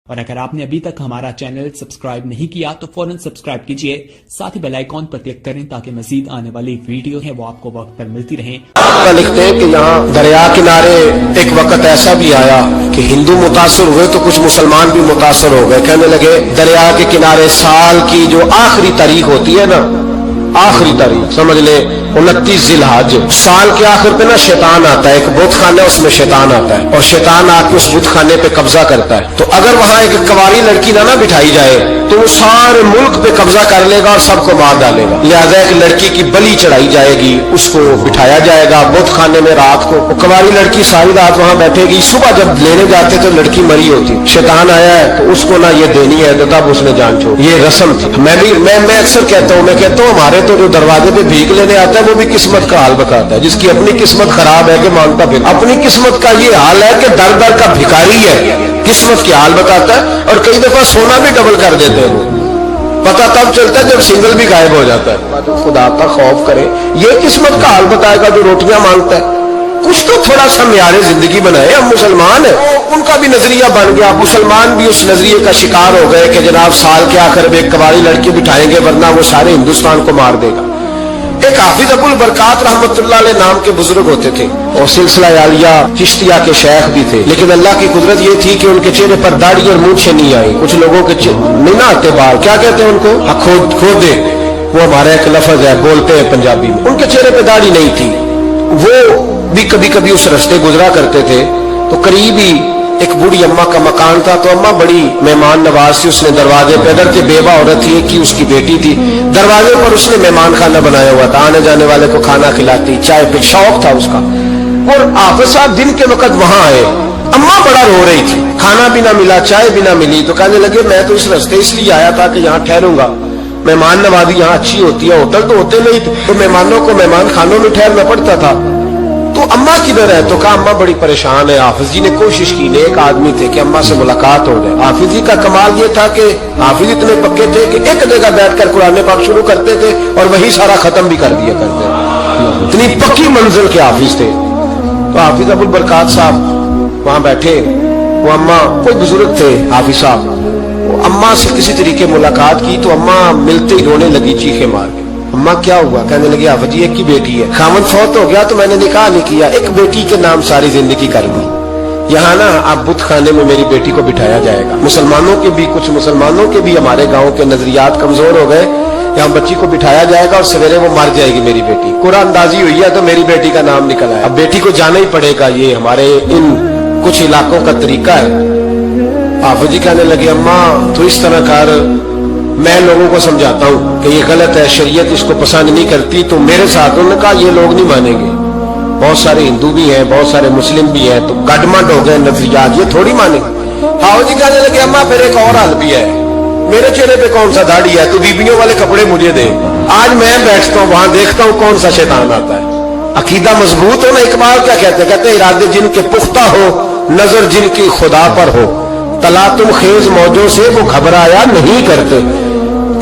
اور اگر آپ نے ابھی تک ہمارا چینل سبسکرائب نہیں کیا تو فوراً سبسکرائب کیجئے، ساتھ ہی بیل آئیکن پر کلک کریں تاکہ مزید آنے والی ویڈیو ہے وہ آپ کو وقت پر ملتی رہیں۔ لکھتے ہیں کہ یہاں دریا کنارے ایک وقت ایسا بھی آیا کہ ہندو متاثر ہوئے تو کچھ مسلمان بھی متاثر ہو گئے، کہنے لگے دریا کے کنارے سال کی جو آخری تاریخ ہوتی ہے نا، آخری تاریخ سمجھ لیں 29 ذی الحج، سال کے آخر پہ نا شیطان آتا ہے، ایک بت خانہ اس میں شیطان آتا ہے اور شیطان آ کے اس بت خانے پہ قبضہ کرتا ہے۔ تو اگر وہاں ایک کنواری لڑکی نہ بٹھائی جائے تو وہ سارے ملک پہ قبضہ کر لے گا اور سب کو مار ڈالے گا، لہذا ایک لڑکی کی بلی چڑھائی جائے گی، اس کو بٹھایا جائے گا بت خانے میں رات کو، وہ کنواری لڑکی ساری رات وہاں بیٹھے گی، صبح جب لینے جاتے تو لڑکی مری ہوتی، شیطان آیا ہے تو اس کو نہ یہ دینی ہے تو تب اس نے جان چھوڑ، یہ رسم تھی۔ میں اکثر کہتا ہوں، ہمارے تو جو دروازے پہ بھیک لینے آتا ہے وہ بھی قسمت کا حال بتاتا ہے، جس کی اپنی قسمت خراب ہے کہ مانگتا پھر اپنی قسمت کا یہ حال ہے کہ در در کا بھکاری ہے، قسمت کی حال بتاتا ہے، اور کئی دفعہ سونا بھی ڈبل کر دیتے ہیں، پتہ تب چلتا ہے جب سنگل بھی غائب ہو جاتا ہے۔ خدا کا خوف کرے، یہ قسمت کا حال بتائے گا جو روٹیاں مانگتا ہے، کچھ تو تھوڑا سا معیار زندگی بنائے۔ ہم مسلمان ہیں، ان کا بھی نظریہ بن گیا، مسلمان بھی اس نظریے کا شکار ہو گئے کہ جناب سال کے آخر میں ایک کنواری لڑکی بٹھائیں گے ورنہ وہ سارے ہندوستان کو مار دے گا۔ ایک حافظ ابو البرکات رحمت اللہ علیہ نام کے بزرگ ہوتے تھے اور سلسلہ عالیہ چشتیہ کے شیخ بھی تھے، لیکن اللہ کی قدرت یہ تھی کہ ان کے چہرے پر داڑھی اور مونچھیں نہیں آئی۔ کچھ لوگوں کے نہیں نہ آتے بال، کیا کہتے ہیں ان کو؟ کھودے، وہ ہمارا ایک لفظ ہے، بولتے ہیں پنجابی میں۔ ان کے چہرے پہ داڑھی نہیں تھی، وہ بھی کبھی کبھی اس رستے گزرا کرتے تھے تو قریب ہی ایک بوڑھی اماں کا مکان تھا، تو اماں بڑی مہمان نواز تھی، اس نے دروازے پہ اگر بیوہ عورت تھی کہ اس کی بیٹی تھی، دروازے پر اس نے مہمان خانہ بنایا ہوا تھا، آنے جانے والے کو کھانا کھلاتی، چائے پہ شوق تھا اس کا۔ اور حافظ صاحب دن کے وقت وہاں آئے، اماں بڑا رو رہی تھی، کھانا بھی نہ ملا، چائے بھی نہ ملی، تو کہنے لگے میں تو اس راستے اس لیے آیا تھا کہ یہاں ٹھہروں گا، مہمان نوازی یہاں اچھی ہوتی ہے، ہوٹل تو ہوتے نہیں تو مہمانوں کو مہمان خانوں میں ٹھہرنا پڑتا تھا۔ تو اماں کدھر ہے؟ تو کہا اماں بڑی پریشان ہے۔ حافظ جی نے کوشش کی، نیک آدمی تھے، کہ اماں سے ملاقات ہو جائے۔ حافظ جی کا کمال یہ تھا کہ حافظ اتنے پکے تھے کہ ایک جگہ بیٹھ کر قرآن پاک شروع کرتے تھے اور وہی سارا ختم بھی کر دیا کرتے، اتنی پکی منزل کے حافظ تھے۔ تو حافظ ابو البرکات صاحب وہاں بیٹھے، وہ اماں کوئی بزرگ تھے حافظ صاحب، وہ اماں سے کسی طریقے ملاقات کی تو اماں ملتے ہی رونے لگی چیخیں مار کے۔ اماں کیا ہوا؟ کہنے لگی حافظ جی ایک ہی بیٹی ہے، خاوند فوت ہو گیا تو میں نے نکاح نہیں کیا، ایک بیٹی کے نام ساری زندگی کر دی، یہاں نا اب بت خانے میں میری بیٹی کو بٹھایا جائے گا۔ مسلمانوں کے بھی کچھ مسلمانوں کے بھی ہمارے گاؤں کے نظریات کمزور ہو گئے، یہاں بچی کو بٹھایا جائے گا اور سویرے وہ مر جائے گی میری بیٹی، قرآن اندازی ہوئی ہے تو میری بیٹی کا نام نکل آیا، اب بیٹی کو جانا ہی پڑے گا، یہ ہمارے ان کچھ علاقوں کا طریقہ ہے۔ حافظ جی کہنے لگے اماں تو اس طرح کر، میں لوگوں کو سمجھاتا ہوں کہ یہ غلط ہے، شریعت اس کو پسند نہیں کرتی، تو میرے ساتھ انہوں نے کہا یہ لوگ نہیں مانیں گے، بہت سارے ہندو بھی ہیں، بہت سارے مسلم بھی ہیں، تو گڈمنٹ ہو گئے نظریات، یہ تھوڑی مانیں گے۔ حافظ جی کہنے لگے اماں پھر ایک اور حل بھی ہے، میرے چہرے پہ کون سا داڑھی ہے، تو بیبیوں والے کپڑے مجھے دے، آج میں بیٹھتا ہوں وہاں دیکھتا ہوں کون سا شیطان آتا ہے۔ عقیدہ مضبوط ہو نا، اقبال کیا کہتے ہیں؟ کہتے ہیں ارادے جن کے پختہ ہو، نظر جن کی خدا پر ہو، تلاطم خیز موجوں سے وہ گھبرایا نہیں کرتے۔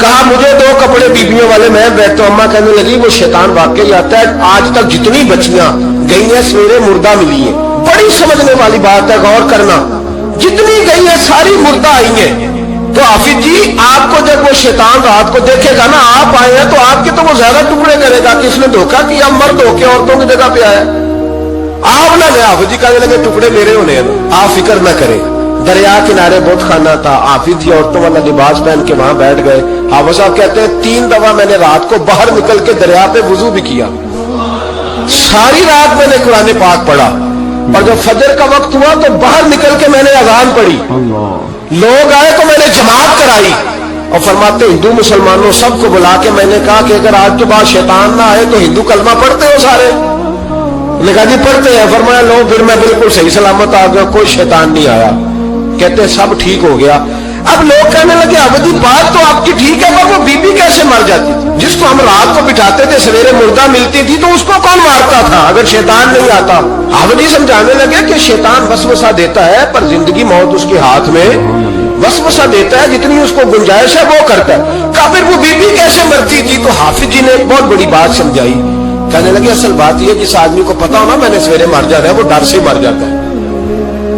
کہا مجھے دو کپڑے بیبیوں والے، میں بیٹھتا ہوں۔ اماں کہنے لگی وہ شیطان واقعی آتا ہے، آج تک جتنی بچیاں گئی ہیں سویرے مردہ ملی ہیں، بڑی سمجھنے والی بات ہے، غور کرنا، جتنی گئی ہیں ساری مردہ آئی ہیں۔ تو حافظ جی آپ کو جب وہ شیطان رات کو دیکھے گا نا، آپ آئے ہیں تو آپ کے تو وہ زیادہ ٹکڑے کرے گا کہ اس نے دھوکہ کیا، مرد ہو کے عورتوں کی جگہ پہ آیا، آپ نہ گئے۔ حافظ جی کہنے لگے ٹکڑے میرے ہونے ہیں، آپ فکر نہ کریں۔ دریا کنارے بت خانہ تھا، حافظ جی عورتوں والا لباس پہن کے وہاں بیٹھ گئے۔ حافظ صاحب کہتے ہیں 3 دفعہ میں نے رات کو باہر نکل کے دریا پہ وضو بھی کیا، ساری رات میں نے قرآن پاک پڑھا، اور جب فجر کا وقت ہوا تو باہر نکل کے میں نے اذان پڑھی، لوگ آئے تو میں نے جماعت کرائی، اور فرماتے ہندو مسلمانوں سب کو بلا کے میں نے کہا کہ اگر آج کے بعد شیطان نہ آئے تو ہندو کلمہ پڑھتے ہو سارے؟ لکھا جی پڑھتے ہیں۔ فرمایا لو پھر میں بالکل صحیح سلامت آ گیا، کوئی شیطان نہیں آیا، کہتے سب ٹھیک ہو گیا۔ اب لوگ کہنے لگے ابدی بات تو آپ کی ٹھیک ہے، پر وہ بی بی کیسے مر جاتی تھی جس کو ہم رات کو بٹھاتے تھے، سویرے مردہ ملتی تھی، تو اس کو کون مارتا تھا اگر شیطان نہیں آتا؟ ابدی سمجھانے لگے کہ شیطان وسوسہ دیتا ہے پر زندگی موت اس کے ہاتھ میں، وسوسہ دیتا ہے جتنی اس کو گنجائش ہے وہ کرتا ہے۔ کہا پھر وہ بی بی کیسے مرتی تھی؟ تو حافظ جی نے ایک بہت بڑی بات سمجھائی، کہنے لگے اصل بات یہ جس آدمی کو پتا ہو نا میں نے سویرے مر جاتا ہے وہ ڈر سے مر جاتا ہے،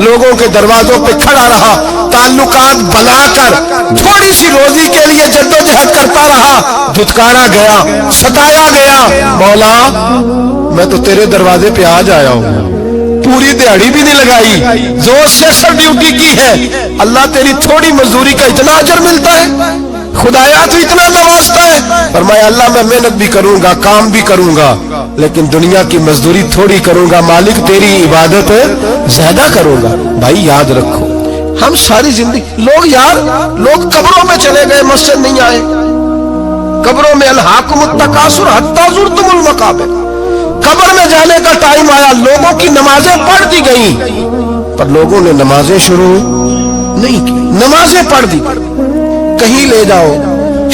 لوگوں کے دروازوں پہ کھڑا رہا, تعلقات بنا کر تھوڑی سی روزی کے لیے جدوجہد کرتا رہا, دھتکارا گیا, ستایا گیا. مولا میں تو تیرے دروازے پہ آج آیا ہوں, پوری دیہڑی بھی نہیں لگائی, زور سے سر ڈیوٹی کی ہے, اللہ تیری تھوڑی مزدوری کا اتنا اجر ملتا ہے, خدایا تو اتنا نوازتا ہے. فرمایا اللہ میں محنت بھی کروں گا, کام بھی کروں گا, لیکن دنیا کی مزدوری تھوڑی کروں گا, مالک تیری عبادت زیادہ کروں گا. بھائی یاد رکھو, ہم ساری زندگی لوگ قبروں میں چلے گئے, مسجد نہیں آئے. قبروں میں الہاکم التکاثر حتی زرتم المقابر, قبر میں جانے کا ٹائم آیا, لوگوں کی نمازیں پڑھ دی گئیں, پر لوگوں نے نمازیں شروع نہیں کی. نمازیں پڑھ دی, کہیں لے جاؤ,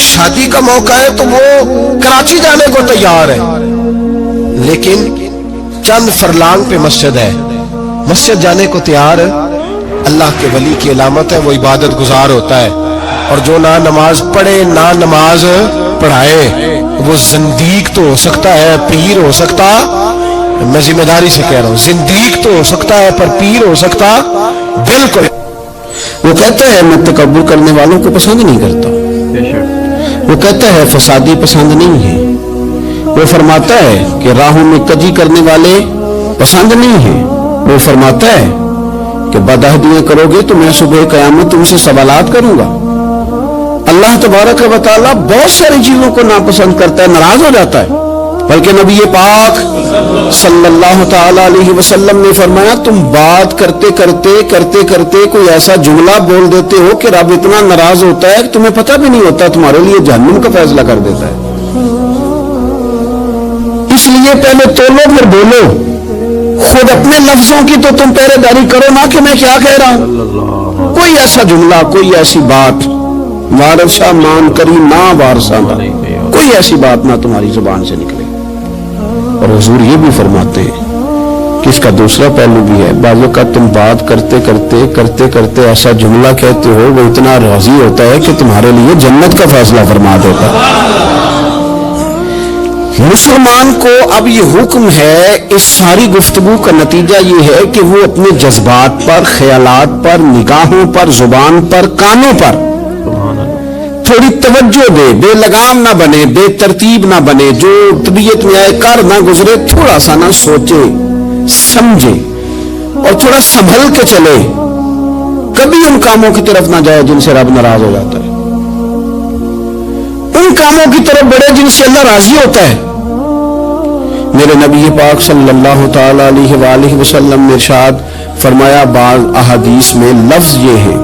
شادی کا موقع ہے تو وہ کراچی جانے کو تیار ہے, لیکن چند فرلانگ پہ مسجد ہے, مسجد جانے کو تیار ہے. اللہ کے ولی کی علامت ہے, وہ عبادت گزار ہوتا ہے. اور جو نہ نماز پڑھے نہ نماز پڑھائے وہ زندیق تو ہو سکتا ہے, پیر ہو سکتا, میں ذمہ داری سے کہہ رہا ہوں, زندیق تو ہو سکتا ہے پر پیر ہو سکتا بالکل. وہ کہتا ہے میں تکبر کرنے والوں کو پسند نہیں کرتا, وہ کہتا ہے فسادی پسند نہیں ہے, وہ فرماتا ہے کہ راہوں میں کجی کرنے والے پسند نہیں ہیں, وہ فرماتا ہے کہ بدعہدیاں کرو گے تو میں صبح قیامت تم سے سوالات کروں گا. اللہ تبارک و تعالیٰ بہت ساری چیزوں کو ناپسند کرتا ہے, ناراض ہو جاتا ہے, بلکہ نبی پاک صلی اللہ تعالی علیہ وسلم نے فرمایا تم بات کرتے کرتے کوئی ایسا جملہ بول دیتے ہو کہ رب اتنا ناراض ہوتا ہے کہ تمہیں پتہ بھی نہیں ہوتا, تمہارے لیے جہنم کا فیصلہ کر دیتا ہے. اس لیے پہلے تولو پھر بولو, خود اپنے لفظوں کی تو تم پہرے داری کرو نا کہ میں کیا کہہ رہا ہوں. کوئی ایسا جملہ, کوئی ایسی بات, وارثہ مان کری نہ وارثہ نہ, کوئی ایسی بات نہ تمہاری زبان سے نکلے. اور حضور یہ بھی فرماتے ہیں کہ اس کا دوسرا پہلو بھی ہے, بعض اوقات تم بات کرتے ایسا جملہ کہتے ہو وہ اتنا راضی ہوتا ہے کہ تمہارے لیے جنت کا فیصلہ فرما دیتا ہے. مسلمان کو اب یہ حکم ہے, اس ساری گفتگو کا نتیجہ یہ ہے کہ وہ اپنے جذبات پر, خیالات پر, نگاہوں پر, زبان پر, کانوں پر تھوڑی توجہ دے, بے لگام نہ بنے, بے ترتیب نہ بنے, جو طبیعت میں آئے کر نہ گزرے, تھوڑا سا نہ سوچے سمجھے اور تھوڑا سنبھل کے چلے. کبھی ان کاموں کی طرف نہ جائے جن سے رب ناراض ہو جاتا ہے, ان کاموں کی طرف بڑھے جن سے اللہ راضی ہوتا ہے. میرے نبی پاک صلی اللہ تعالی علیہ وآلہ وسلم نے ارشاد فرمایا, بعض احادیث میں لفظ یہ ہے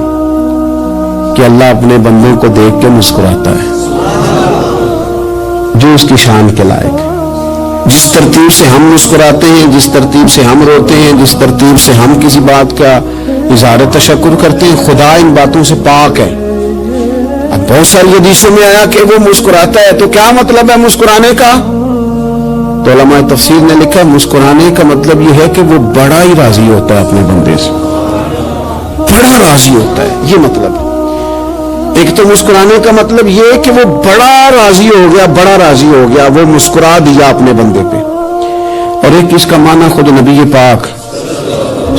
کہ اللہ اپنے بندوں کو دیکھ کے مسکراتا ہے جو اس کی شان کے لائق. جس ترتیب سے ہم مسکراتے ہیں, جس ترتیب سے ہم روتے ہیں, جس ترتیب سے ہم کسی بات کا اظہار تشکر کرتے ہیں, خدا ان باتوں سے پاک ہے. اب بہت ساری حدیثوں میں آیا کہ وہ مسکراتا ہے, تو کیا مطلب ہے مسکرانے کا؟ تو علماء تفسیر نے لکھا مسکرانے کا مطلب یہ ہے کہ وہ بڑا ہی راضی ہوتا ہے اپنے بندے سے, بڑا راضی ہوتا ہے, یہ مطلب. ایک تو مسکرانے کا مطلب یہ کہ وہ بڑا راضی ہو گیا, وہ مسکرا دیا اپنے بندے پہ. اور ایک اس کا معنی خود نبی پاک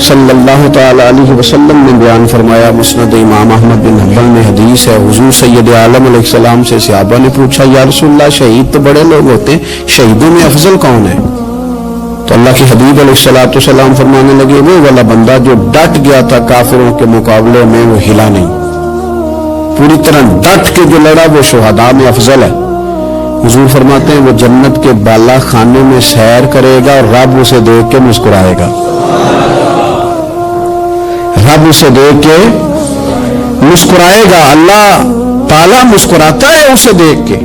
صلی اللہ تعالی علیہ وسلم نے بیان فرمایا. مسند امام احمد بن حنبل میں حدیث ہے, حضور سید عالم علیہ السلام سے صحابہ نے پوچھا یا رسول اللہ شہید تو بڑے لوگ ہوتے ہیں, شہیدوں میں افضل کون ہے؟ تو اللہ کے حبیب علیہ الصلوۃ والسلام فرمانے لگے وہ والا بندہ جو ڈٹ گیا تھا کافروں کے مقابلے میں, وہ ہلا نہیں, پوری طرح ڈٹ کے جو لڑا وہ شہداء میں افضل ہے. حضور فرماتے ہیں وہ جنت کے بالا خانے میں سیر کرے گا اور رب اسے دیکھ کے مسکرائے گا, رب اسے دیکھ کے مسکرائے گا. اللہ تعالیٰ مسکراتا ہے اسے دیکھ کے.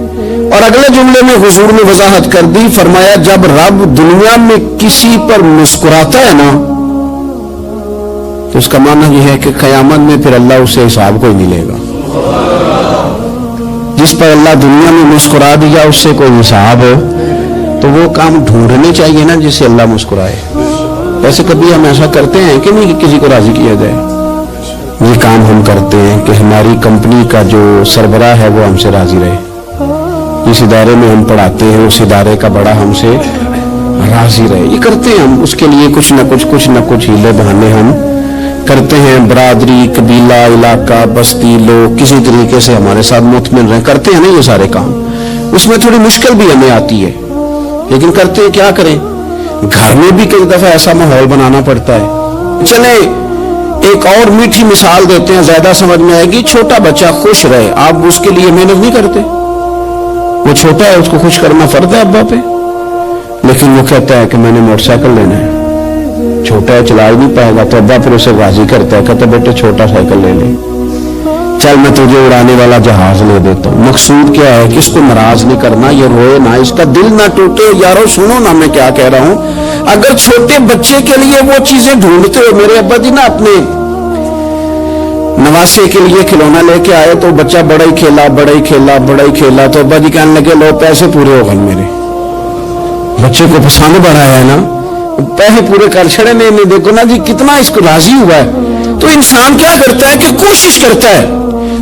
اور اگلے جملے میں حضور نے وضاحت کر دی, فرمایا جب رب دنیا میں کسی پر مسکراتا ہے نا تو اس کا معنی یہ ہے کہ قیامت میں پھر اللہ اسے حساب کوئی نہیں لے گا. جس پر اللہ دنیا میں مسکرا دیا اس سے کوئی حساب ہو تو وہ کام ڈھونڈنے چاہیے نا جس سے اللہ مسکرائے. ویسے کبھی ہم ایسا کرتے ہیں کہ نہیں کہ کسی کو راضی کیا جائے؟ یہ کام ہم کرتے ہیں کہ ہماری کمپنی کا جو سربراہ ہے وہ ہم سے راضی رہے, جس ادارے میں ہم پڑھاتے ہیں اس ادارے کا بڑا ہم سے راضی رہے. یہ کرتے ہیں ہم, اس کے لیے کچھ نہ کچھ ہیلے بہانے ہم کرتے ہیں. برادری, قبیلہ, علاقہ, بستی, لوگ کسی طریقے سے ہمارے ساتھ مطمئن رہیں, کرتے ہیں نا یہ سارے کام. اس میں تھوڑی مشکل بھی ہمیں آتی ہے, لیکن کرتے ہیں. کیا کریں, گھر میں بھی کئی دفعہ ایسا ماحول بنانا پڑتا ہے. چلے ایک اور میٹھی مثال دیتے ہیں, زیادہ سمجھ میں آئے گی. چھوٹا بچہ خوش رہے, آپ اس کے لیے محنت نہیں کرتے. وہ چھوٹا ہے, اس کو خوش کرنا فرض ہے ابا پہ, لیکن وہ کہتا ہے کہ میں نے موٹر سائیکل لینا ہے. چھوٹا ہے, چلا ہی نہیں پائے گا, تو ابا پھر اسے راضی کرتا ہے, کہتا ہے بیٹے چھوٹا سائیکل لے لے, چل میں تجھے اڑانے والا جہاز لے دیتا ہوں. مقصود کیا ہے کہ اس کو ناراض نہیں کرنا, یہ روئے نہ, اس کا دل نہ ٹوٹے. یارو سنو نا میں کیا کہہ رہا ہوں. اگر چھوٹے بچے کے لیے وہ چیزیں ڈھونڈتے ہو, میرے ابا جی نا اپنے نواسے کے لیے کھلونا لے کے آئے, تو بچہ بڑا ہی کھیلا, تو ابا جی کہنے لگے لو پیسے پورے ہو گئے میرے. بچے کو پسند بڑا ہے نا, پیسے پورے کر چھڑے. نہیں دیکھو نا جی کتنا اس کو راضی ہوا ہے. تو انسان کیا کرتا ہے کہ کوشش کرتا ہے,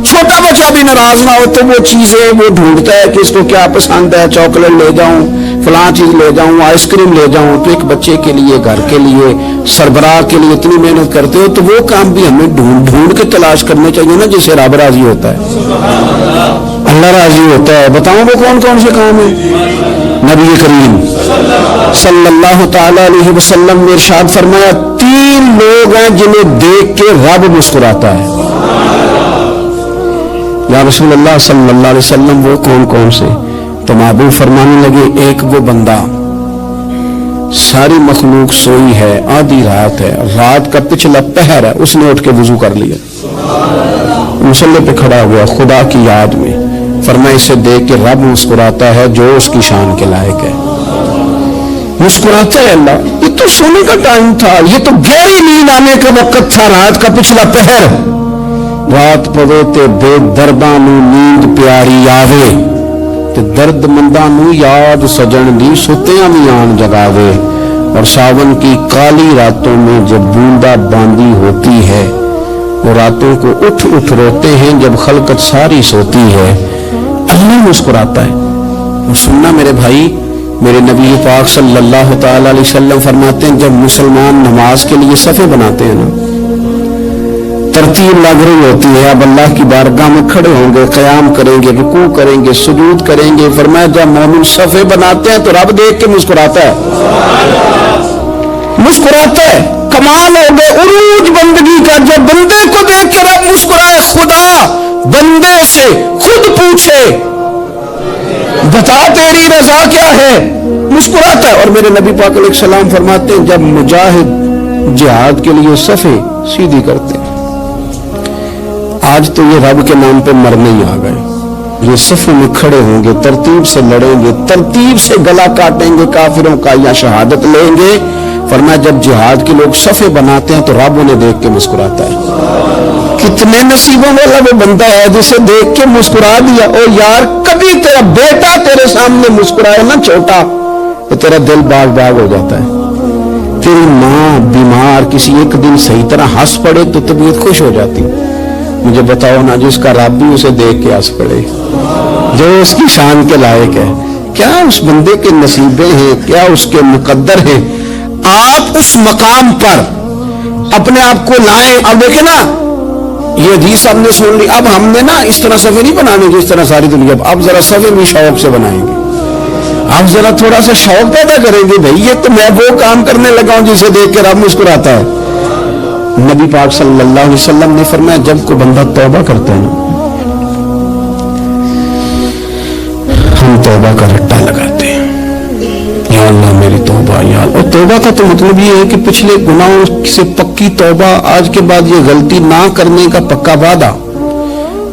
چھوٹا بچہ بھی ناراض نہ ہو, تو وہ چیزیں وہ ڈھونڈتا ہے کہ اس کو کیا پسند ہے. چاکلیٹ لے جاؤں, فلاں چیز لے جاؤں, آئس کریم لے جاؤں. تو ایک بچے کے لیے, گھر کے لیے, سربراہ کے لیے اتنی محنت کرتے ہو, تو وہ کام بھی ہمیں ڈھونڈ کے تلاش کرنے چاہیے نا, جس سے رب راضی ہوتا ہے, اللہ راضی ہوتا ہے. بتاؤں وہ کون سے کام ہیں. نبی کریم صلی اللہ تعالی علیہ وسلم نے ارشاد فرمایا, 3 لوگ ہیں جنہیں دیکھ کے رب مسکراتا ہے. یا رسول اللہ صلی اللہ علیہ وسلم وہ کون سے؟ تو محبوب فرمانے لگے, ایک وہ بندہ ساری مخلوق سوئی ہے, آدھی رات ہے, رات کا پچھلا پہر ہے, اس نے اٹھ کے وضو کر لیا, مصلی پہ کھڑا ہوا خدا کی یاد میں. فرمایا اسے دیکھ کے رب مسکراتا ہے جو اس کی شان کے لائق ہے. مسکراتا ہے اللہ. یہ تو سونے کا ٹائم تھا, یہ تو گہری نیند آنے کا وقت تھا, رات کا پچھلا پہر. رات پوے تے بے درداں نو نیند پیاری آوے, تے درد منداں نو یاد سجن دی ستیاں بھی آن جگاوے. اور ساون کی کالی راتوں میں جب بوندا باندی ہوتی ہے, وہ راتوں کو اٹھ روتے ہیں جب خلقت ساری سوتی ہے. اللہ مسکراتا ہے. سننا میرے بھائی, میرے نبی پاک صلی اللہ تعالی علیہ وسلم فرماتے ہیں, جب مسلمان نماز کے لیے صفیں بناتے ہیں نا, ترتیب لگ رہی ہوتی ہے, اب اللہ کی بارگاہ میں کھڑے ہوں گے, قیام کریں گے, رکوع کریں گے, سجود کریں گے. فرمایا جب مومن صفیں بناتے ہیں تو رب دیکھ کے مسکراتا ہے, مسکراتا ہے. کمال ہو گئے عروج بندگی کا, جب بندے کو دیکھ کے رب مسکرائے. خدا بندے سے خود پوچھے بتا تیری رضا کیا ہے, مسکراتا ہے. اور میرے نبی پاک علیہ السلام فرماتے ہیں, جب مجاہد جہاد کے لیے صفیں سیدھی کرتے ہیں, آج تو یہ رب کے نام پہ مرنے ہی آ گئے, یہ صفوں میں کھڑے ہوں گے, ترتیب سے لڑیں گے, ترتیب سے گلا کاٹیں گے کافروں کا یا شہادت لیں گے. فرمایا جب جہاد کے لوگ صفیں بناتے ہیں تو رب انہیں دیکھ کے مسکراتا ہے. کتنے نصیبوں والا وہ بندہ ہے جسے دیکھ کے مسکرا دیا. او یار, کبھی تیرا بیٹا تیرے سامنے مسکرائے نا چھوٹا, تو تیرا دل باغ ہو جاتا ہے. تیری ماں بیمار کسی ایک دن صحیح طرح ہنس پڑے تو طبیعت خوش ہو جاتی. مجھے بتاؤ نا, جس کا رب بھی اسے دیکھ کے ہنس پڑے, جو اس کی شان کے لائق ہے, کیا اس بندے کے نصیبے ہیں, کیا اس کے مقدر ہیں. آپ اس مقام پر اپنے آپ کو لائیں. اب دیکھیں نا, یہ حدیث ہم نے سن لی, اب ہم نے نا اس طرح صفے نہیں بنانے جس طرح ساری دنیا, اب ذرا صفے بھی شوق سے بنائیں گے. اب ذرا تھوڑا سا شوق پیدا کریں گے, بھائی یہ تو میں وہ کام کرنے لگا ہوں جسے دیکھ کے رب مسکراتا ہے. نبی پاک صلی اللہ علیہ وسلم نے فرمایا جب کوئی بندہ توبہ کرتا ہے نا, ہم توبہ کا رٹا لگاتے ہیں, یا اللہ میری توبہ, یا اللہ. اور توبہ کا تو مطلب یہ ہے کہ پچھلے گناہوں سے پکی توبہ, آج کے بعد یہ غلطی نہ کرنے کا پکا وعدہ.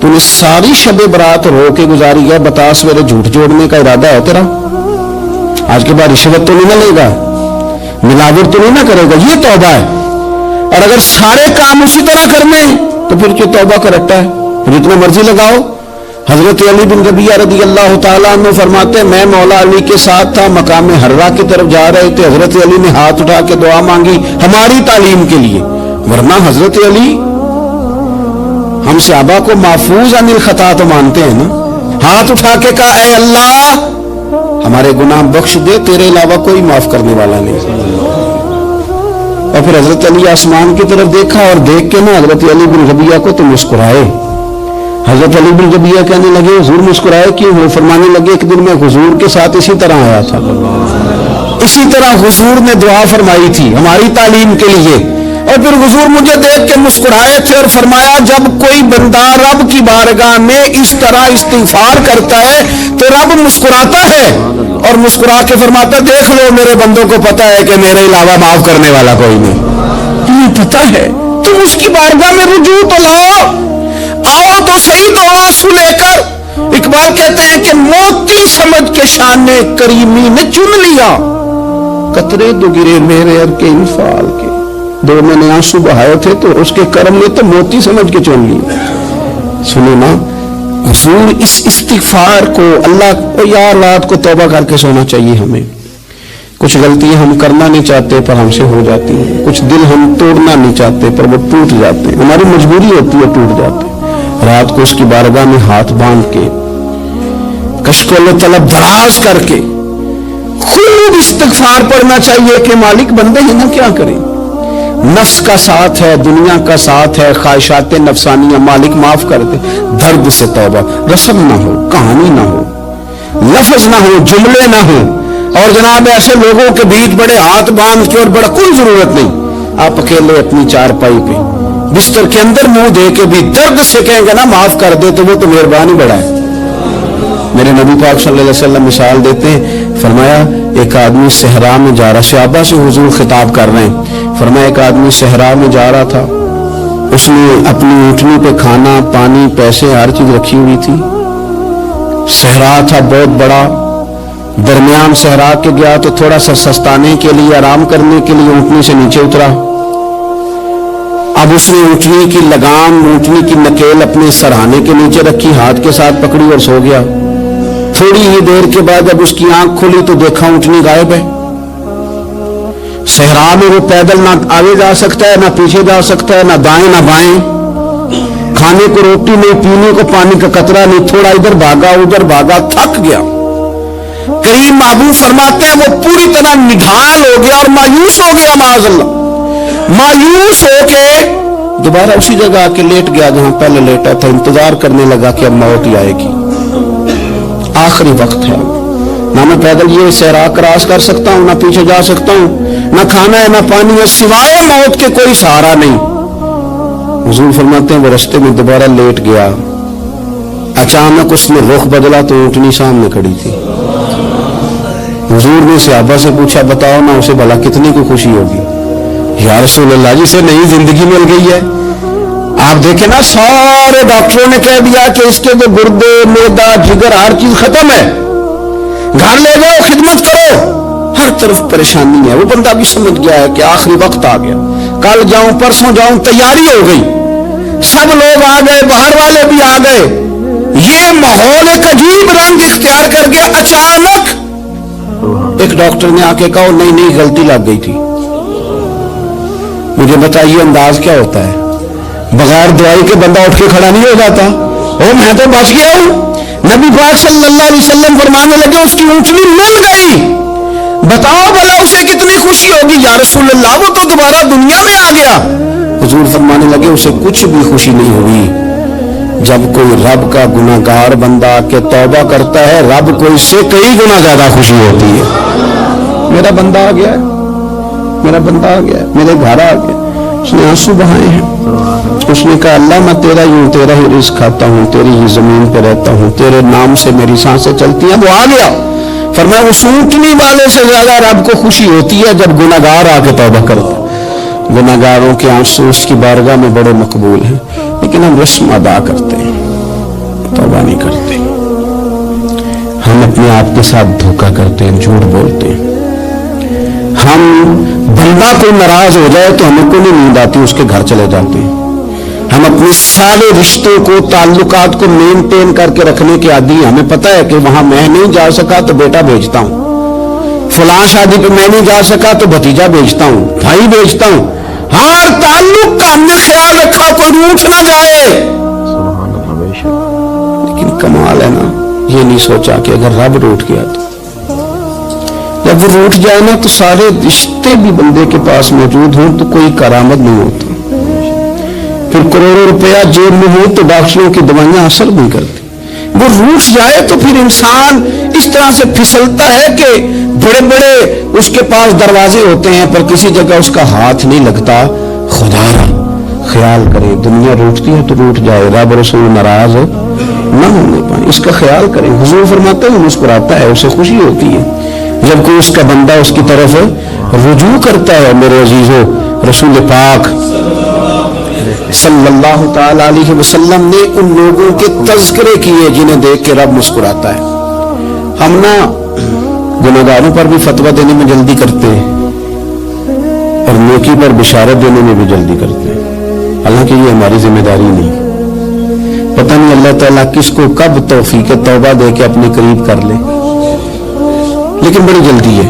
تو نے ساری شب برات رو کے گزاری ہے, بتا سویرے جھوٹ جوڑنے کا ارادہ ہے تیرا, آج کے بعد رشوت تو نہیں نہ لے گا, ملاوٹ تو نہیں نہ کرے گا, یہ توبہ ہے. اور اگر سارے کام اسی طرح کرنے تو پھر جو توبہ کا رٹا ہے, پھر جتنا مرضی لگاؤ. حضرت علی بن ربیعہ رضی اللہ تعالیٰ عنہ فرماتے ہیں, میں مولا علی کے ساتھ تھا, مقام حرہ کی طرف جا رہے تھے, حضرت علی نے ہاتھ اٹھا کے دعا مانگی ہماری تعلیم کے لیے, ورنہ حضرت علی ہم صحابہ کو محفوظ عن الخطا تو مانتے ہیں نا. ہاتھ اٹھا کے کہا اے اللہ ہمارے گناہ بخش دے، تیرے علاوہ کوئی معاف کرنے والا نہیں۔ اور پھر حضرت علی آسمان کی طرف دیکھا اور دیکھ کے نا حضرت علی بن ربیعہ کو تو مسکرائے۔ حضرت علی بن ربیعہ کہنے لگے حضور مسکرائے کیوں؟ وہ فرمانے لگے ایک دن میں حضور کے ساتھ اسی طرح آیا تھا، اسی طرح حضور نے دعا فرمائی تھی ہماری تعلیم کے لیے، اور پھر حضور مجھے دیکھ کے مسکرائے تھے اور فرمایا جب کوئی بندہ رب کی بارگاہ میں اس طرح استغفار کرتا ہے تو رب مسکراتا ہے اور مسکرا کے فرماتا دیکھ لو میرے بندوں کو پتا ہے کہ میرے علاوہ معاف کرنے والا کوئی نہیں، تمہیں پتا ہے، تم اس کی بارگاہ میں رجوع تو لاؤ، آؤ تو صحیح تو آنسو لے کر۔ اقبال کہتے ہیں کہ موتی سمجھ کے شان کریمی نے چن لیا، قطرے تو گرے میرے ار کے انفال کے، دو میں نے آنسو بہائے تھے تو اس کے کرم نے تو موتی سمجھ کے چن لیا۔ سنو نا حضور اس استغفار کو اللہ یا رات کو توبہ کر کے سونا چاہیے ہمیں۔ کچھ غلطیاں ہم کرنا نہیں چاہتے پر ہم سے ہو جاتی ہیں، کچھ دل ہم توڑنا نہیں چاہتے پر وہ ٹوٹ جاتے ہیں، ہماری مجبوری ہوتی ہے ٹوٹ جاتے ہیں۔ رات کو اس کی بارگاہ میں ہاتھ باندھ کے کشکول طلب دراز کر کے خوب استغفار پڑھنا چاہیے کہ مالک بندے ہیں نا کیا کریں، نفس کا ساتھ ہے، دنیا کا ساتھ ہے، خواہشات نفسانیہ، مالک معاف کر دے، درد سے توبہ، رسم نہ ہو، کہانی نہ ہو، لفظ نہ ہو، جملے نہ ہو، اور جناب ایسے لوگوں کے بیچ بڑے ہاتھ باندھ کے اور بڑا کوئی ضرورت نہیں، آپ اکیلے اپنی چارپائی پہ بستر کے اندر منہ دے کے بھی درد سے کہیں گے نا معاف کر دے تو وہ تو مہربانی بڑا ہے۔ میرے نبی پاک صلی اللہ علیہ وسلم مثال دیتے ہیں، فرمایا ایک آدمی صحرا میں جا رہا، صحابہ سے حضور خطاب کر رہے ہیں، فرمایا ایک آدمی صحرا میں جا رہا تھا، اس نے اپنی اونٹنی پہ کھانا پانی پیسے ہر چیز رکھی ہوئی تھی، صحرا تھا بہت بڑا، درمیان صحرا کے گیا تو تھوڑا سا سستانے کے لیے آرام کرنے کے لیے اونٹنی سے نیچے اترا، اب اس نے اونٹنی کی لگام اونٹنی کی نکیل اپنے سرہانے کے نیچے رکھی، ہاتھ کے ساتھ پکڑی اور سو گیا۔ تھوڑی ہی دیر کے بعد جب اس کی آنکھ کھلی تو دیکھا اونٹنی غائب ہے۔ صحرا میں وہ پیدل نہ آگے جا سکتا ہے نہ پیچھے جا سکتا ہے، نہ دائیں نہ بائیں، کھانے کو روٹی نہیں، پینے کو پانی کا قطرہ نہیں، تھوڑا ادھر بھاگا ادھر بھاگا، تھک گیا۔ کریم محبوب فرماتے ہیں وہ پوری طرح نڈھال ہو گیا اور مایوس ہو گیا، معاذ اللہ، مایوس ہو کے دوبارہ اسی جگہ آ کے لیٹ گیا جہاں پہلے لیٹا تھا، انتظار کرنے لگا کہ اب موت ہی آئے گی، آخری وقت ہے، نہ میں پیدل یہ صحرا کراس کر سکتا ہوں، نہ پیچھے جا سکتا ہوں، نہ کھانا ہے نہ پانی ہے، سوائے موت کے کوئی سہارا نہیں۔ حضور فرماتے ہیں وہ رستے میں دوبارہ لیٹ گیا، اچانک اس نے رخ بدلا تو اونٹنی سامنے کھڑی تھی۔ حضور نے صحابہ سے پوچھا بتاؤ نا اسے بھلا کتنی کو خوشی ہوگی؟ یا رسول اللہ جسے نئی زندگی مل گئی ہے۔ آپ دیکھیں نا سارے ڈاکٹروں نے کہہ دیا کہ اس کے جو گردے معدہ جگر ہر چیز ختم ہے، گھر لے جاؤ خدمت کرو، ہر طرف پریشانی ہے، وہ بندہ بھی سمجھ گیا ہے کہ آخری وقت آ گیا، کل جاؤں پرسوں جاؤں، تیاری ہو گئی، سب لوگ آ گئے، باہر والے بھی آ گئے، یہ ماحول ایک عجیب رنگ اختیار کر گیا۔ اچانک ایک ڈاکٹر نے آ کے کہا نہیں نہیں غلطی لگ گئی تھی۔ مجھے بتائیے انداز کیا ہوتا ہے؟ بغیر دوائی کے بندہ اٹھ کے کھڑا نہیں ہو جاتا، او میں تو بچ گیا ہوں۔ نبی پاک صلی اللہ علیہ وسلم فرمانے لگے اس کی اونٹنی مل گئی، بتاؤ بھلا اسے کتنی خوشی ہوگی؟ یا رسول اللہ وہ تو دوبارہ دنیا میں آ گیا۔ حضور فرمانے لگے اسے کچھ بھی خوشی نہیں ہوئی۔ جب کوئی رب کا گناہگار بندہ کے توبہ کرتا ہے، رب کو اس سے کئی گنا زیادہ خوشی ہوتی ہے۔ میرا بندہ آ گیا ہے، میرا بندہ آ گیا، میرے گھر آ گیا، اس نے آنسو بہائے ہیں، اس نے کہا اللہ میں تیرا ہی رزق کھاتا ہوں، تیری ہی زمین پہ رہتا ہوں، تیرے نام سے میری سانسیں چلتی ہیں۔ وہ آ گیا، فرمایا اس اونٹنی والے سے زیادہ رب کو خوشی ہوتی ہے جب گناہگار آ کے توبہ کرتا ہے۔ گناہگاروں کے آنسو اس کی بارگاہ میں بڑے مقبول ہیں، لیکن ہم رسم ادا کرتے ہیں، توبہ نہیں کرتے، ہم اپنے آپ کے ساتھ دھوکہ کرتے ہیں، جھوٹ بولتے ہیں۔ ہم بندہ کوئی ناراض ہو جائے تو ہمیں کو نہیں نیند آتی، اس کے گھر چلے جاتے ہیں۔ ہم اپنے سارے رشتوں کو تعلقات کو مینٹین کر کے رکھنے کے عادی ہیں، ہمیں پتہ ہے کہ وہاں میں نہیں جا سکا تو بیٹا بھیجتا ہوں، فلاں شادی پہ میں نہیں جا سکا تو بھتیجا بھیجتا ہوں، بھائی بھیجتا ہوں، ہر تعلق کا ہم نے خیال رکھا کوئی روٹھ نہ جائے۔ لیکن کمال ہے نا، یہ نہیں سوچا کہ اگر رب روٹھ گیا تو جب وہ روٹ جائے نا تو سارے رشتے بھی بندے کے پاس موجود ہوں تو کوئی کرامت نہیں ہوتا. پھر کروڑوں روپیہ جیب میں ہو تو ڈاکٹروں کی دوائیاں اثر نہیں کرتی. وہ روٹ جائے تو پھر انسان اس طرح سے پھسلتا ہے کہ بڑے بڑے اس کے پاس دروازے ہوتے ہیں پر کسی جگہ اس کا ہاتھ نہیں لگتا. خدا را خیال کرے, دنیا روٹتی ہے تو روٹ جائے, رب رسول ناراض نہ ہونے پائے, اس کا خیال کریں. حضور فرماتے ہیں مسکراتا ہے, اسے خوشی ہوتی ہے جب کوئی اس کا بندہ اس کی طرف رجوع کرتا ہے. میرے عزیزو, رسول پاک صلی اللہ تعالی علیہ وسلم نے ان لوگوں کے تذکرے کیے جنہیں دیکھ کے رب مسکراتا ہے. ہم نا گناہگاروں پر بھی فتویٰ دینے میں جلدی کرتے ہیں اور نیکی پر بشارت دینے میں بھی جلدی کرتے ہیں, حالانکہ یہ ہماری ذمہ داری نہیں. پتہ نہیں اللہ تعالیٰ کس کو کب توفیق توبہ دے کے اپنے قریب کر لے, لیکن بڑی جلدی ہے,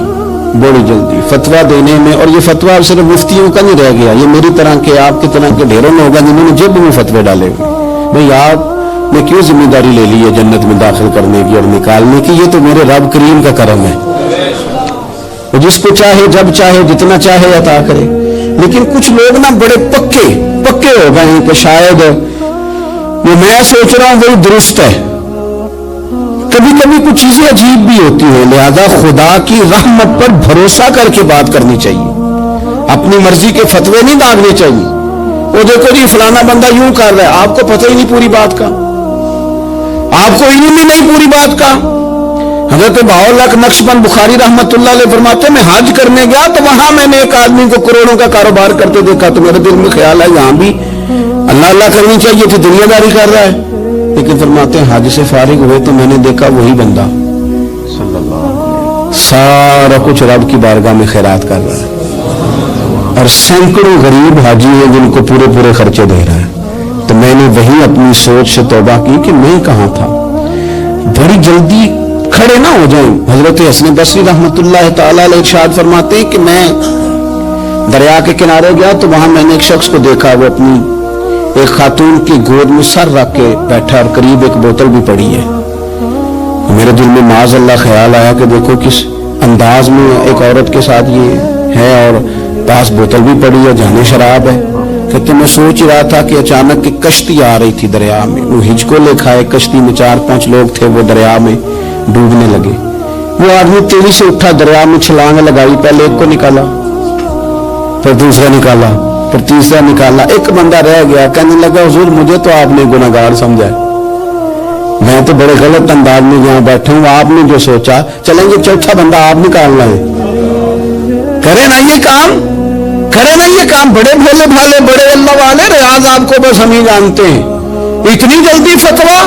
بڑی جلدی فتویٰ دینے میں. اور یہ فتویٰ اب صرف مفتیوں کا نہیں رہ گیا, یہ میری طرح کے آپ کی طرح کے ڈھیروں میں ہوگا جنہوں نے جب میں فتوے ڈالے ہوئے. بھئی آپ نے کیوں ذمہ داری لے لی ہے جنت میں داخل کرنے کی اور نکالنے کی؟ یہ تو میرے رب کریم کا کرم ہے, وہ جس کو چاہے جب چاہے جتنا چاہے عطا کرے. لیکن کچھ لوگ نا بڑے پکے ہو گئے ہیں کہ شاید وہ میں سوچ رہا ہوں وہی درست ہے. کبھی کبھی کچھ چیزیں عجیب بھی ہوتی ہیں, لہذا خدا کی رحمت پر بھروسہ کر کے بات کرنی چاہیے, اپنی مرضی کے فتوے نہیں داغنے چاہیے. وہ دیکھو جی فلانا بندہ یوں کر رہا ہے, آپ کو پتہ ہی نہیں پوری بات کا, آپ کو علم ہی نہیں پوری بات کا. حضرت بہاءاللہ نقشبند بخاری رحمت اللہ علیہ فرماتے ہیں میں حج کرنے گیا تو وہاں میں نے ایک آدمی کو کروڑوں کا کاروبار کرتے دیکھا تو میرے دل میں خیال ہے یہاں بھی اللہ اللہ کرنی چاہیے تھی, دنیا داری کر رہا ہے. لیکن فرماتے ہیں حج سے فارغ ہوئے تو میں نے دیکھا وہی بندہ سارا کچھ رب کی بارگاہ میں خیرات کر رہا ہے اور سینکڑوں غریب حاجی ہیں جن کو پورے پورے خرچے دے رہا ہے. تو میں نے وہی اپنی سوچ سے توبہ کی کہ میں کہاں تھا. بڑی جلدی کھڑے نہ ہو جائیں. حضرت حسن بصری رحمت اللہ تعالی علیہ ارشاد فرماتے ہیں کہ میں دریا کے کنارے گیا تو وہاں میں نے ایک شخص کو دیکھا, وہ اپنی ایک خاتون کی گود میں سر رکھ کے بیٹھا اور قریب ایک بوتل بھی پڑی ہے. میرے دل میں معاذ اللہ خیال آیا کہ دیکھو کس انداز میں ایک عورت کے ساتھ یہ ہے اور پاس بوتل بھی پڑی ہے, جانے شراب ہے. کہتے میں سوچ رہا تھا کہ اچانک ایک کشتی آ رہی تھی دریا میں, وہ ہج کو لے کھائے, کشتی میں 4-5 لوگ تھے, وہ دریا میں ڈوبنے لگے. وہ آدمی تیزی سے اٹھا, دریا میں چھلانگ لگائی, پہلے ایک کو نکالا, پھر دوسرا نکالا, پھر تیسرا نکالا, ایک بندہ رہ گیا. کہنے لگا حضور مجھے تو آپ نے گناہگار سمجھا, میں تو بڑے غلط انداز میں یہاں بیٹھا ہوں, آپ نے جو سوچا چلیں گے چوتھا بندہ آپ نکالنا ہے. کرے نا یہ کام, کرے نا یہ کام. بڑے بھولے بھالے بڑے اللہ والے ریاض آپ کو بس ہم ہی جانتے ہیں, اتنی جلدی فتویٰ.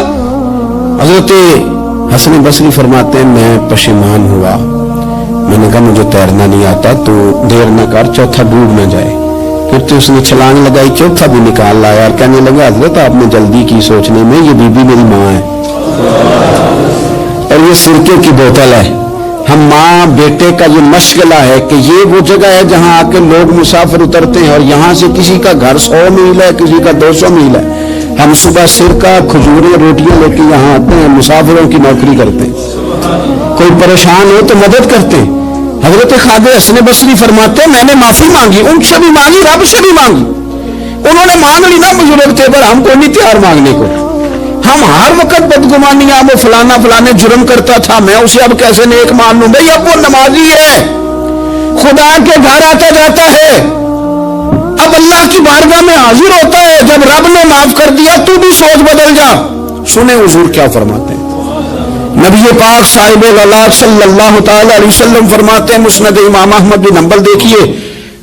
حضرت حسن بصری فرماتے ہیں میں پشیمان ہوا, میں نے کہا مجھے تیرنا نہیں آتا, تو دیر نہ کر چوتھا ڈوب نہ جائے. پھر تو اس نے چھلانگ لگائی, چوتھا بھی نکال لایا اور کہنے لگا حضرت آپ نے جلدی کی سوچنے میں, یہ بی بی میری ماں ہے اور یہ سرکے کی بوتل ہے. ہم ماں بیٹے کا یہ مشغلہ ہے کہ یہ وہ جگہ ہے جہاں آ کے لوگ مسافر اترتے ہیں اور یہاں سے کسی کا گھر 100 میل ہے, کسی کا 200 میل ہے. ہم صبح سرکہ کھجوریں روٹیاں لے کے یہاں آتے ہیں, مسافروں کی نوکری کرتے ہیں, کوئی پریشان ہو تو مدد کرتے ہیں. حضرت خواجہ حسن بصری فرماتے ہیں میں نے معافی مانگی, ان سے بھی مانگی, رب سے بھی مانگی. انہوں نے مانگ لی نا بزرگ تھے, پر ہم کو نہیں تیار مانگنے کو. ہم ہر وقت بدگمانیاں, وہ فلانا فلانے جرم کرتا تھا میں اسے اب کیسے نیک مان لوں. بھائی اب وہ نمازی ہے, خدا کے گھر آتا جاتا ہے, اب اللہ کی بارگاہ میں حاضر ہوتا ہے. جب رب نے معاف کر دیا تو بھی سوچ بدل جا. سنیں حضور کیا فرماتے ہیں. نبی پاک صاحب العلاق صلی اللہ تعالی علیہ وسلم فرماتے ہیں, مسند امام احمد بن حنبل دیکھیے,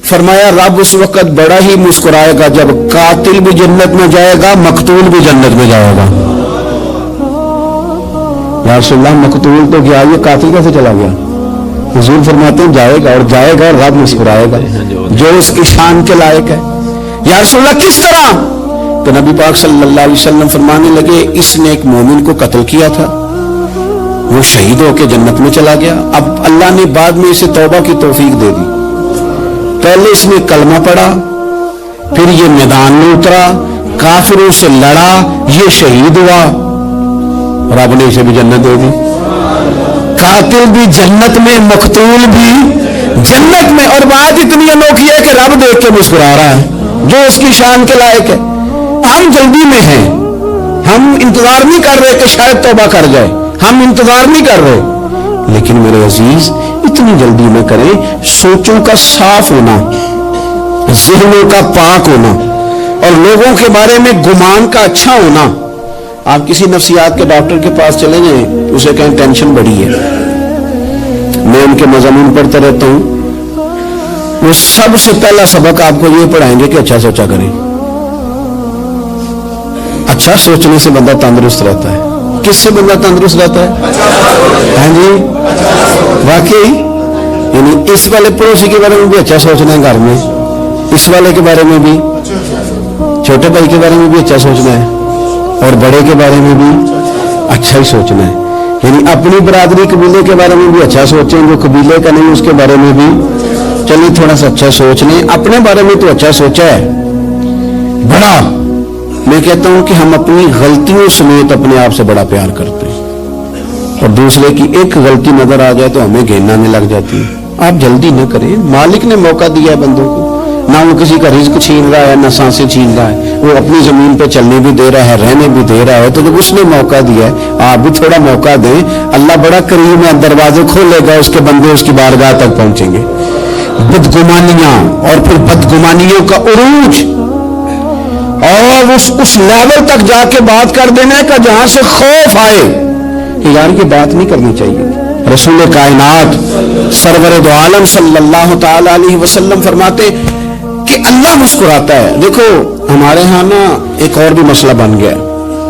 فرمایا رب اس وقت بڑا ہی مسکرائے گا جب قاتل بھی جنت میں جائے گا, مقتول بھی جنت میں جائے گا. یا رسول اللہ مقتول تو گیا, یہ قاتل کیسے چلا گیا؟ حضور فرماتے ہیں جائے گا, اور جائے گا اور رب مسکرائے گا جو اس کی شان کے لائق ہے. یا رسول اللہ کس طرح؟ تو نبی پاک صلی اللہ علیہ وسلم فرمانے لگے اس نے ایک مومن کو قتل کیا تھا, وہ شہید ہو کے جنت میں چلا گیا. اب اللہ نے بعد میں اسے توبہ کی توفیق دے دی. پہلے اس نے کلمہ پڑھا, پھر یہ میدان میں اترا, کافروں سے لڑا, یہ شہید ہوا, رب نے اسے بھی جنت دے دی. قاتل بھی جنت میں، مقتول بھی جنت میں. اور بات اتنی انوکھی ہے کہ رب دیکھ کے مسکرا رہا ہے جو اس کی شان کے لائق ہے. ہم جلدی میں ہیں، ہم انتظار نہیں کر رہے کہ شاید توبہ کر جائے، ہم انتظار نہیں کر رہے. لیکن میرے عزیز اتنی جلدی نہ کریں. سوچوں کا صاف ہونا، ذہنوں کا پاک ہونا اور لوگوں کے بارے میں گمان کا اچھا ہونا. آپ کسی نفسیات کے ڈاکٹر کے پاس چلے جائیں، اسے کہیں ٹینشن بڑی ہے. میں ان کے مضامین پڑھتا رہتا ہوں، وہ سب سے پہلا سبق آپ کو یہ پڑھائیں گے کہ اچھا سوچا کریں. اچھا سوچنے سے بندہ تندرست رہتا ہے. کس سے بندہ تندرست رہتا ہے؟ ہاں جی واقعی. یعنی اس والے پڑوسی کے بارے میں بھی اچھا سوچنا ہے، گھر میں اس والے کے بارے میں بھی، چھوٹے بھائی کے بارے میں بھی اچھا سوچنا ہے اور بڑے کے بارے میں بھی اچھا ہی سوچنا ہے. یعنی اپنی برادری قبیلے کے بارے میں بھی اچھا سوچیں، جو قبیلے کا نہیں اس کے بارے میں بھی چلیے تھوڑا سا اچھا سوچ لیں. اپنے بارے میں تو اچھا سوچا ہے بڑا. میں کہتا ہوں کہ ہم اپنی غلطیوں سمیت اپنے آپ سے بڑا پیار کرتے ہیں اور دوسرے کی ایک غلطی نظر آ جائے تو ہمیں گھین آنے لگ جاتی ہے. آپ جلدی نہ کریں. مالک نے موقع دیا ہے بندوں کو، نہ وہ کسی کا رزق چھین رہا ہے نہ سانسیں چھین رہا ہے. وہ اپنی زمین پہ چلنے بھی دے رہا ہے، رہنے بھی دے رہا ہے. تو جب اس نے موقع دیا ہے آپ بھی تھوڑا موقع دیں. اللہ بڑا کریم ہے، دروازے کھولے گا، اس کے بندے اس کی بارگاہ تک پہنچیں گے. بدگمانیاں اور پھر بدگمانیوں کا عروج اور اس لیول تک جا کے بات کر دینے کا جہاں سے خوف آئے کہ یار یہ بات نہیں کرنی چاہیے. رسول کائنات سرور دو عالم صلی اللہ تعالی علیہ وسلم فرماتے کہ اللہ مسکراتا ہے. دیکھو ہمارے ہاں نا ایک اور بھی مسئلہ بن گیا.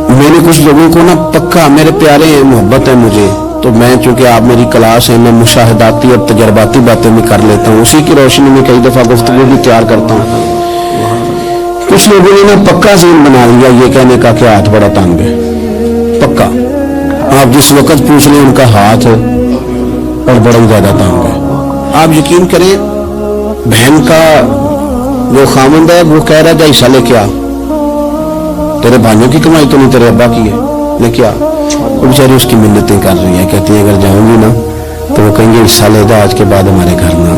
میں نے کچھ لوگوں کو نا پکا میرے پیارے ہیں، محبت ہے مجھے، تو میں چونکہ آپ میری کلاس ہے میں مشاہداتی اور تجرباتی باتیں بھی کر لیتا ہوں، اسی کی روشنی میں کئی دفعہ گفتگو بھی تیار کرتا ہوں. کچھ لوگوں نے نا پکا ذہن بنا لیا یہ کہنے کا کہ ہاتھ بڑا تنگ ہے. پکا آپ جس وقت پوچھ لیں ان کا ہاتھ اور بڑا ہی زیادہ تنگ ہے. آپ یقین کریں بہن کا جو خامند ہے وہ کہہ رہا ہے حصہ لے کے آ، تیرے بھائیوں کی کمائی تو نہیں تیرے ابا کی ہے، لے کے آ. وہ بیچاری اس کی منتیں کر رہی ہیں، کہتی ہے اگر جاؤں گی نا تو وہ کہیں گے حصہ لے جا آج کے بعد ہمارے گھر نہ،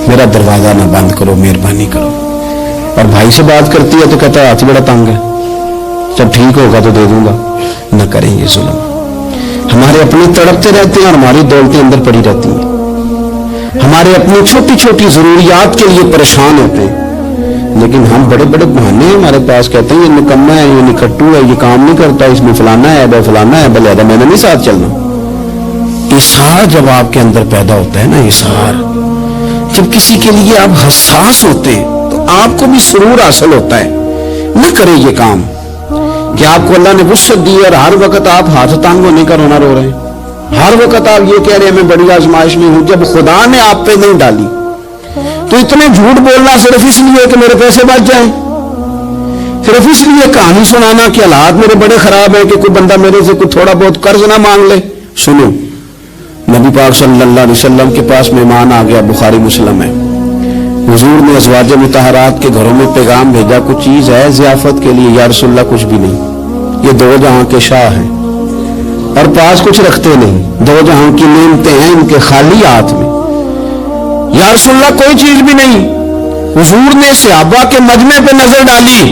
میرا دروازہ نہ بند کرو، مہربانی کرو. اور بھائی سے بات کرتی ہے تو کہتا ہے ہاتھ بڑا تنگ ہے، جب ٹھیک ہوگا تو دے دوں گا. نہ کریں یہ ظلم. ہمارے اپنے تڑپتے رہتے ہیں اور ہماری دولتیں اندر پڑی رہتی ہیں. ہمارے اپنی چھوٹی چھوٹی ضروریات کے لیے پریشان ہوتے ہیں، لیکن ہم بڑے بڑے بہانے ہمارے پاس کہتے ہیں یہ نکما ہے، یہ نکھٹو ہے، یہ کام نہیں کرتا، اس میں فلانا ہے، وہ فلانا ہے، بلے میں نے نہیں ساتھ چلنا. اصرار جب آپ کے اندر پیدا ہوتا ہے نا، اصرار جب کسی کے لیے آپ حساس ہوتے ہیں تو آپ کو بھی سرور حاصل ہوتا ہے. نہ کریں یہ کام کہ آپ کو اللہ نے وسعت دی اور ہر وقت آپ ہاتھ تانگ ہونے کا رونا رو رہے ہیں. ہر وقت آپ یہ کہہ رہے ہیں میں بڑی آزمائش میں ہوں، جب خدا نے آپ پہ نہیں ڈالی. تو اتنے جھوٹ بولنا صرف اس لیے کہ میرے پیسے بچ جائیں، صرف اس لیے کہانی سنانا کہ حالات میرے بڑے خراب ہیں کہ کوئی بندہ میرے سے کوئی تھوڑا بہت قرض نہ مانگ لے. سنو، نبی پاک صلی اللہ علیہ وسلم کے پاس مہمان آ گیا، بخاری مسلم ہے. حضور نے ازواج مطہرات کے گھروں میں پیغام بھیجا کچھ چیز ہے ضیافت کے لیے. یا رسول اللہ کچھ بھی نہیں، یہ دو جہاں کے شاہ ہیں اور پاس کچھ رکھتے نہیں، دو جہاں کی نعمتیں ہیں ان کے خالی ہاتھ میں. یا رسول اللہ کوئی چیز بھی نہیں. حضور نے صحابہ کے مجمع پہ نظر ڈالی.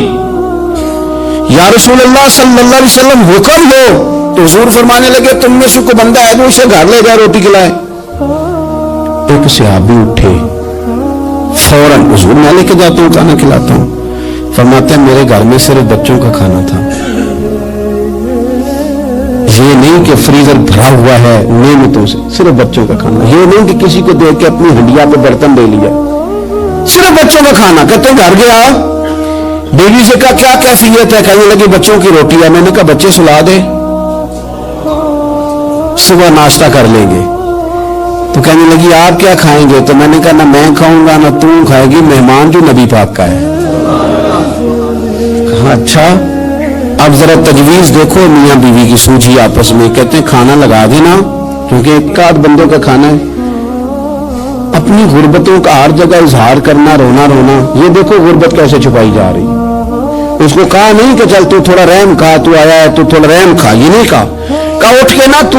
یا رسول اللہ صلی اللہ علیہ وسلم حکم دو. تو حضور فرمانے لگے تم میں سے کوئی بندہ ہے جو اسے گھر لے جائے روٹی کھلائے. ایک صحابی اٹھے، فوراً حضور میں لے کے جاتا ہوں کھانا کھلاتا ہوں. فرماتے ہیں میرے گھر میں صرف بچوں کا کھانا تھا، یہ نہیں کہ فریزر بھرا ہوا ہے نعمتوں سے، صرف بچوں کا کھانا. یہ نہیں کہ کسی کو دیکھ کے اپنی ہنڈیا پہ برتن دے لیا، صرف بچوں کا کھانا. کہتے ہیں گھر گیا، بیوی سے کہا کیا کیفیت ہے؟ کہنے لگی بچوں کی روٹی ہے. میں نے کہا بچے سلا دے، صبح ناشتہ کر لیں گے. تو کہنے لگی آپ کیا کھائیں گے؟ تو میں نے کہا نہ میں کھاؤں گا نہ تم کھائے گی، مہمان جو نبی پاک کا ہے. کہا اچھا اب ذرا تجویز دیکھو میاں بیوی کی سوچی آپس میں. کہتے ہیں کھانا لگا دینا کیونکہ ایک آدھ بندوں کا کھانا ہے. اپنی غربتوں کا ہر جگہ اظہار کرنا، رونا رونا. یہ دیکھو غربت کیسے چھپائی جا رہی. اس کو کہا نہیں کہ چل تو تھوڑا رحم کھا، تو آیا ہے تو تھوڑا رحم کھا، یہ نہیں کہا. کہا اٹھ کے نا تو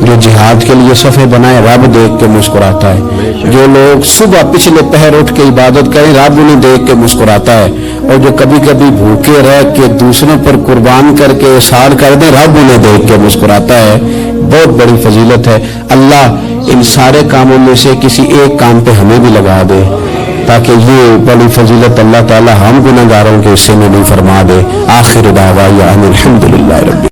جو جہاد کے لیے صفے بنائے رب دیکھ کے مسکراتا ہے. جو لوگ صبح پچھلے پہر اٹھ کے عبادت کریں رب انہیں دیکھ کے مسکراتا ہے. اور جو کبھی کبھی بھوکے رہ کے دوسروں پر قربان کر کے احسان کر دیں رب انہیں دیکھ کے مسکراتا ہے. بہت بڑی فضیلت ہے. اللہ ان سارے کاموں میں سے کسی ایک کام پہ ہمیں بھی لگا دے تاکہ یہ بڑی فضیلت اللہ تعالی ہم گناہگاروں کے حصے میں بھی فرما دے. آخر دعوانا ان الحمدللہ رب